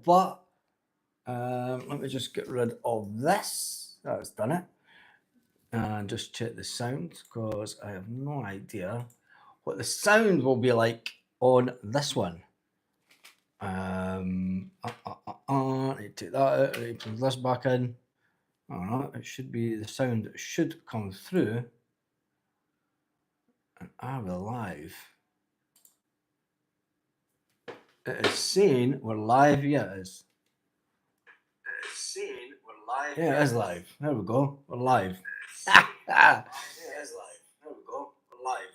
but let me just get rid of this. That's done it. And just check the sound because I have no idea what the sound will be like on this one. Need to take that out, I need to put this back in. Alright, it should be the sound that should come through. And are we live? It is saying we're live. Yeah, it is. It is saying we're live. Yeah, it is live. There we go. We're live. Yeah, it is live. There we go. We're live.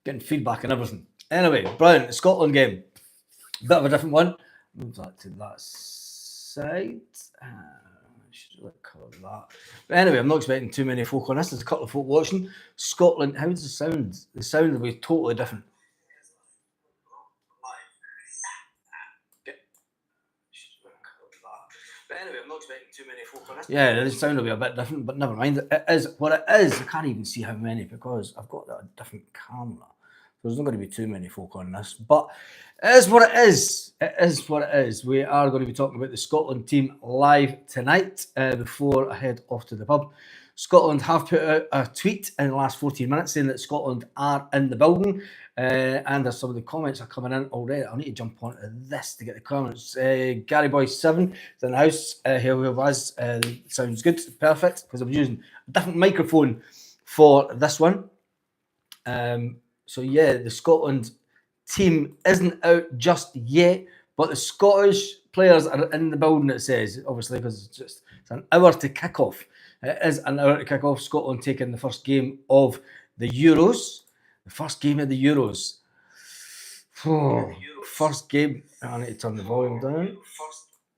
Getting feedback and everything. Anyway, brilliant. Scotland game. Bit of a different one. Move that to that side. I should really cover that. But anyway, I'm not expecting too many folk on this. There's a couple of folk watching. Scotland, how does the sound? The sound will be totally different. But anyway, I'm not expecting too many folk on this. Yeah, the sound will be a bit different, but never mind. It is what it is. I can't even see how many because I've got that different camera. There's not going to be too many folk on this, but it is what it is. It is what it is. We are going to be talking about the Scotland team live tonight before I head off to the pub. Scotland have put out a tweet in the last 14 minutes saying that Scotland are in the building. And there's some of the comments are coming in already. I need to jump onto this to get the comments. Gary Boy 7 is in the house. Here we was. Sounds good. Perfect. Because I'm using a different microphone for this one. So yeah, the Scotland team isn't out just yet, but the Scottish players are in the building, it says, obviously, because it's an hour to kick off. It is an hour to kick off. Scotland taking the first game of the Euros. The first game of the Euros. First game. I need to turn the volume down.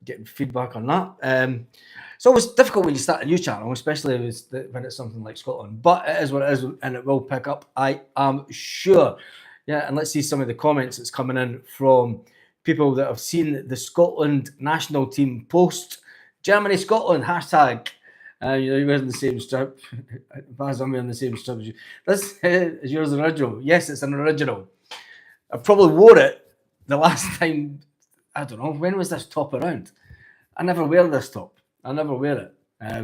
Getting feedback on that. It's always difficult when you start a new channel, especially when it's something like Scotland. But it is what it is, and it will pick up, I am sure. Yeah, and let's see some of the comments that's coming in from people that have seen the Scotland national team post. Germany, Scotland, hashtag. You're wearing the same strip. I'm wearing the same strip as you. This is yours original. Yes, it's an original. I probably wore it the last time. I don't know. When was this top around? I never wear this top. I never wear it.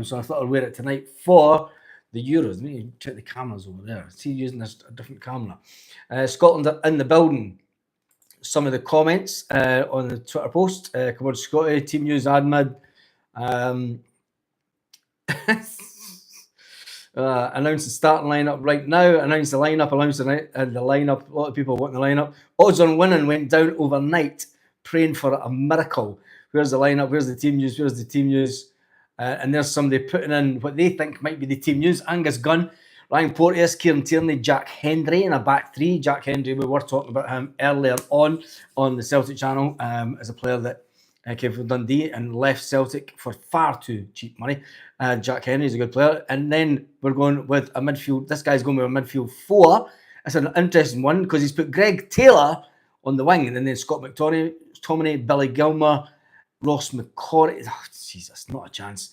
So I thought I'd wear it tonight for the Euros. Let me check the cameras over there. See, using a different camera. Scotland are in the building. Some of the comments on the Twitter post. Come on, Scotty. Team News Admin. Announce the starting lineup right now. Announce the lineup. Announce the lineup. A lot of people want the lineup. Odds on winning went down overnight. Praying for a miracle. Where's the lineup? Where's the team news? Where's the team news? And there's somebody putting in what they think might be the team news. Angus Gunn, Ryan Porteous, Kieran Tierney, Jack Hendry in a back three. Jack Hendry, we were talking about him earlier on the Celtic channel as a player that came from Dundee and left Celtic for far too cheap money. Jack Hendry is a good player. And then we're going with a midfield. This guy's going with a midfield four. It's an interesting one because he's put Greg Taylor on the wing, and then Scott McTominay, Billy Gilmour, Ross McCorry. Oh, Jesus, not a chance.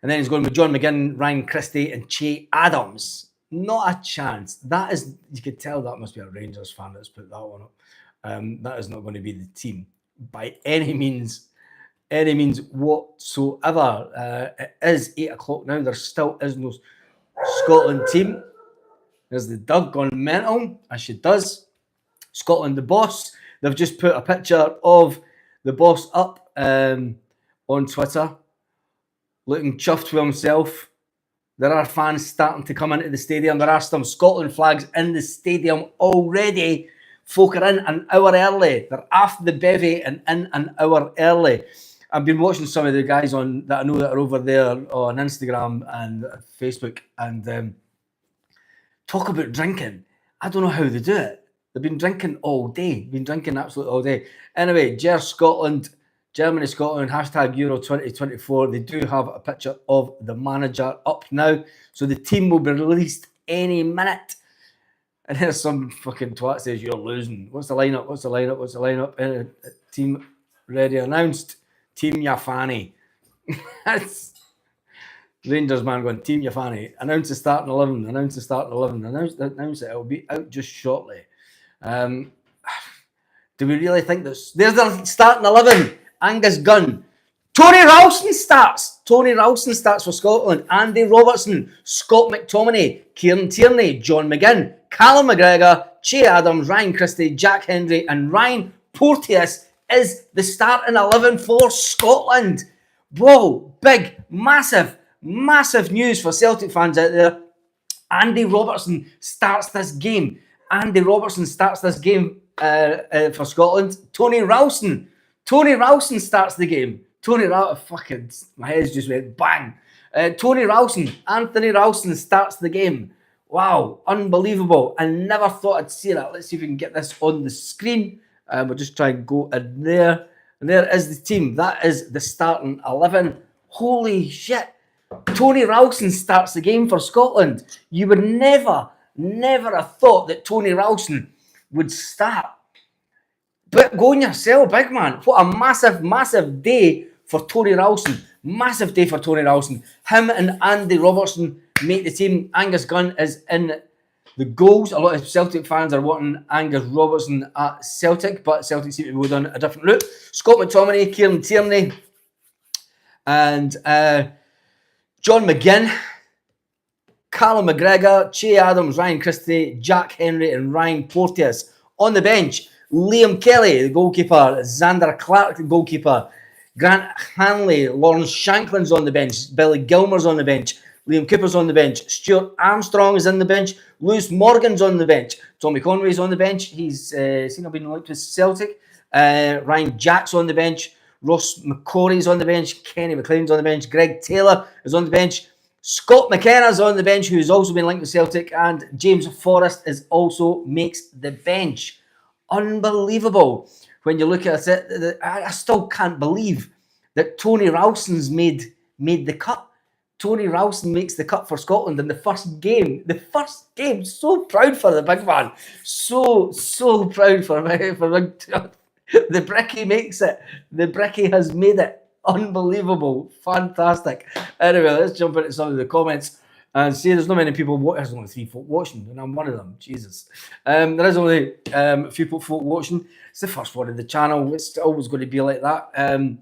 And then he's going with John McGinn, Ryan Christie, and Che Adams. Not a chance. That is, you could tell that must be a Rangers fan that's put that one up. That is not going to be the team by any means whatsoever. It is 8 o'clock now. There still is no Scotland team. There's the Doug gone mental, as she does. Scotland, the boss. They've just put a picture of the boss up on Twitter, looking chuffed with himself. There are fans starting to come into the stadium. There are some Scotland flags in the stadium already. Folk are in an hour early. They're after the bevy and in an hour early. I've been watching some of the guys that I know that are over there on Instagram and Facebook and talk about drinking. I don't know how they do it. They've been drinking all day. Been drinking absolutely all day. Anyway, Scotland, Germany, Scotland, hashtag Euro 2024. They do have a picture of the manager up now. So the team will be released any minute. And there's some fucking twat says you're losing. What's the lineup? What's the lineup? What's the lineup? Team ready announced. Team Yafani. That's Rangers man going, Team Yafani. Announce the starting 11. Announce the starting 11. Announce it. It'll be out just shortly. Do we really think there's the starting 11 Angus Gunn. Tony Ralston starts. Tony Ralston starts for Scotland. Andy Robertson, Scott McTominay, Kieran Tierney, John McGinn, Callum McGregor, Che Adams, Ryan Christie, Jack Hendry, and Ryan Porteous is the starting 11 for Scotland. Whoa, big, massive, massive news for Celtic fans out there. Andy Robertson starts this game. Andy Robertson starts this game for Scotland. Tony Ralston starts the game. Fucking, my head just went bang. Anthony Ralston starts the game. Wow, unbelievable. I never thought I'd see that. Let's see if we can get this on the screen. We'll just try and go in there. And there is the team. That is the starting 11. Holy shit. Tony Ralston starts the game for Scotland. You would never have thought that Tony Ralston would start. But go on yourself, big man. What a massive, massive day for Tony Ralston. Massive day for Tony Ralston. Him and Andy Robertson make the team. Angus Gunn is in the goals. A lot of Celtic fans are wanting Angus Robertson at Celtic, but Celtic seem to be going down a different route. Scott McTominay, Kieran Tierney, and John McGinn, Callum McGregor, Che Adams, Ryan Christie, Jack Hendry, and Ryan Porteous. On the bench, Liam Kelly, the goalkeeper, Xander Clark, the goalkeeper, Grant Hanley, Lawrence Shanklin's on the bench, Billy Gilmour's on the bench, Liam Cooper's on the bench, Stuart Armstrong is in the bench, Lewis Morgan's on the bench, Tommy Conway's on the bench, he's seen I've been linked with Celtic, Ryan Jack's on the bench, Ross McCorry's on the bench, Kenny McLean's on the bench, Greg Taylor is on the bench, Scott McKenna's on the bench, who's also been linked with Celtic, and James Forrest is also makes the bench. Unbelievable. When you look at it, I still can't believe that Tony Ralston's made the cut. Tony Ralston makes the cut for Scotland in the first game. So proud for the big man. So proud for the Bricky makes it. The Bricky has made it. Unbelievable. Fantastic. Anyway, let's jump into some of the comments and see there's not many people. There's only 3 folk watching, and I'm one of them. Jesus. There is only a few folk watching. It's the first one of the channel. It's always going to be like that. I'm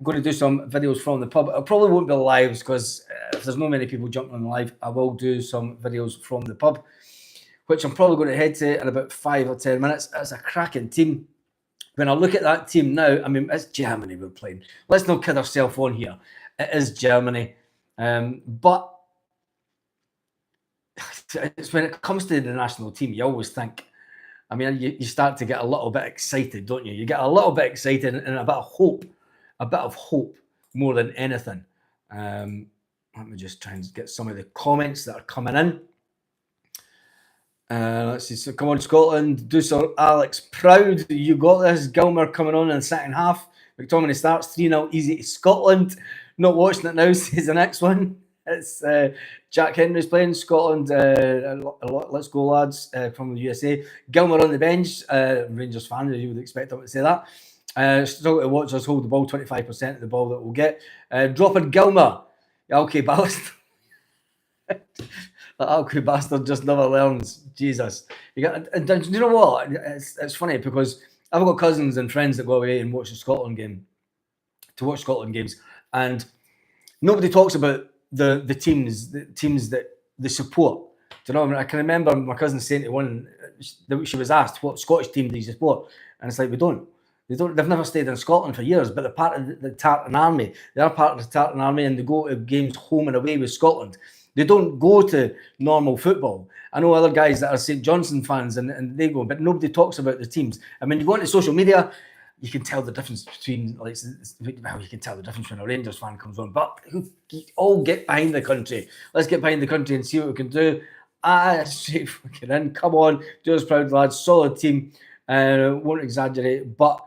going to do some videos from the pub. I probably won't be lives because if there's not many people jumping on live, I will do some videos from the pub, which I'm probably going to head to in about 5 or 10 minutes. It's a cracking team. When I look at that team now, I mean, it's Germany we're playing. Let's not kid ourselves on here. It is Germany. But it's when it comes to the national team, you always think, I mean, you start to get a little bit excited, don't you? You get a little bit excited and a bit of hope more than anything. Let me just try and get some of the comments that are coming in. Let's see. So come on, Scotland. Do Sir Alex proud. You got this. Gilmour coming on in the second half. McTominay starts 3-0 easy to Scotland. Not watching it now, says the next one. It's Jack Henry's playing Scotland. Let's go, lads, from the USA. Gilmour on the bench. Rangers fan, you would expect them to say that. Still to watch us hold the ball, 25% of the ball that we'll get. Dropping Gilmour. Okay, bastard. That Alcuin bastard just never learns. Jesus. And do you know what? It's funny because I've got cousins and friends that go away and watch Scotland games, and nobody talks about the teams that they support. Do you know what I mean? I can remember my cousin saying to one that she was asked, what Scottish team do you support? And it's like, we don't. They've never stayed in Scotland for years, but they're part of the Tartan Army. They are part of the Tartan Army, and they go to games home and away with Scotland. They don't go to normal football. I know other guys that are St Johnstone fans and they go, but nobody talks about the teams. And when you go into social media, you can tell the difference between, you can tell the difference when a Rangers fan comes on. But all get behind the country. Let's get behind the country and see what we can do. Straight fucking in. Come on, do us proud, lads. Solid team. Won't exaggerate, but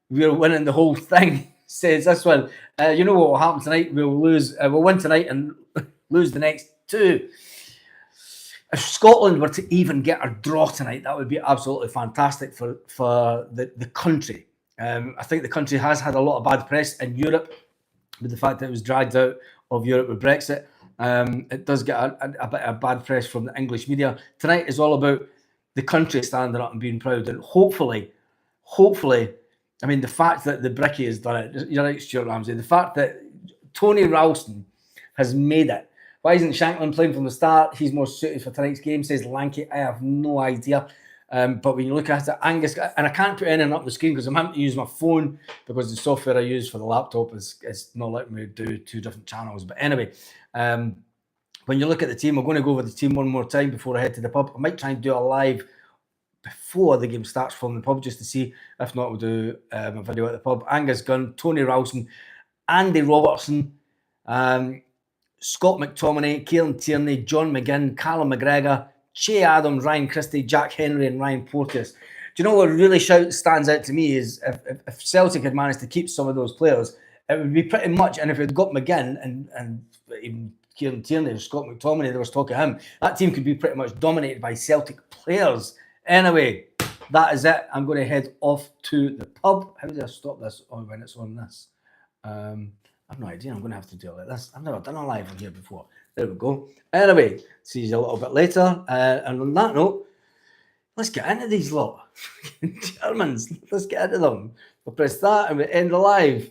we're winning the whole thing. Says this one. You know what will happen tonight? We'll lose. We'll win tonight and lose the next 2. If Scotland were to even get a draw tonight, that would be absolutely fantastic for the country. I think the country has had a lot of bad press in Europe with the fact that it was dragged out of Europe with Brexit. It does get a bit of bad press from the English media. Tonight is all about the country standing up and being proud, and hopefully I mean, the fact that the Bricky has done it, you're right, Stuart Ramsey, the fact that Tony Ralston has made it. Why isn't Shanklin playing from the start? He's more suited for tonight's game, says Lanky. I have no idea. But when you look at it, Angus, and I can't put anything up the screen because I'm having to use my phone because the software I use for the laptop is not letting me do 2 different channels. But anyway, when you look at the team, I'm going to go over the team one more time before I head to the pub. I might try and do a live before the game starts from the pub just to see. If not, we'll do a video at the pub. Angus Gunn, Tony Ralston, Andy Robertson, Scott McTominay, Kieran Tierney, John McGinn, Callum McGregor, Che Adams, Ryan Christie, Jack Henry, and Ryan Porteous. Do you know what really stands out to me is if Celtic had managed to keep some of those players, it would be pretty much, and if it had got McGinn and even Kieran Tierney or Scott McTominay, there was talk of him, that team could be pretty much dominated by Celtic players. Anyway, that is it. I'm going to head off to the pub. How do I stop this when it's on this? I've no idea. I'm going to have to do it like this. I've never done a live on here before. There we go. Anyway, see you a little bit later. And on that note, let's get into these lot. Germans, let's get into them. We'll press that and we end the live.